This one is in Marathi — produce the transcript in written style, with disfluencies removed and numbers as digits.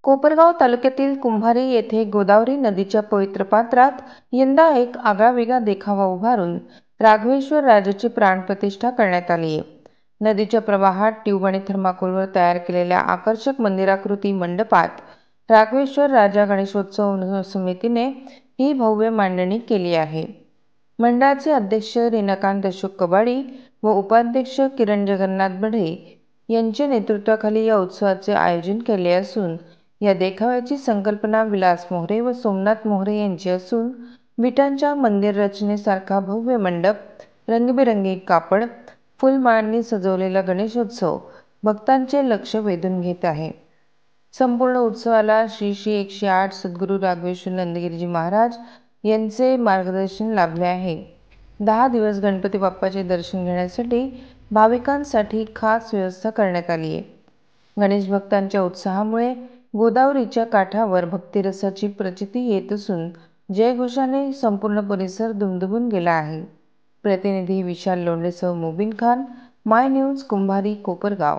कोपरगाव तालुक्यातील कुंभारी येथे गोदावरी नदीच्या पवित्र पात्रात यंदा एक आगळावेगळा देखावा उभारून राघवेश्वर राजाची प्राणप्रतिष्ठा करण्यात आली आहे. नदीच्या प्रवाहात ट्यूब आणि थर्माकोलवर तयार केलेल्या आकर्षक मंदिराकृती मंडपात राघवेश्वर राजा गणेशोत्सव समितीने ही भव्य मांडणी केली आहे. मंडळाचे अध्यक्ष रेणकांत अशोक कबाडी व उपाध्यक्ष किरण जगन्नाथ बढे यांच्या नेतृत्वाखाली या उत्सवाचे आयोजन केले असून या देखाव्याची संकल्पना विलास मोहरे व सोमनाथ मोहरे यांची असून विटांच्या मंदिर रचनेसारखा भव्य मंडप, रंगीबेरंगी कापड, फुलमाळांनी सजवलेला गणेशोत्सव भक्तांचे लक्ष वेधून घेत आहे. संपूर्ण उत्सवाला श्री श्री 108 सद्गुरू राघवेश्वर नंदगिरीजी महाराज यांचे मार्गदर्शन लाभले आहे. 10 दिवस गणपती बाप्पाचे दर्शन घेण्यासाठी भाविकांसाठी खास व्यवस्था करण्यात आली आहे. गणेश भक्तांच्या उत्साहामुळे गोदावरीच्या काठावर भक्तिरसाची प्रचिती येत असून जयघोषाने संपूर्ण परिसर दुमदुमून गेला आहे. प्रतिनिधी विशाल लोंढेसह मुबीन खान, माय न्यूज, कुंभारी, कोपरगाव.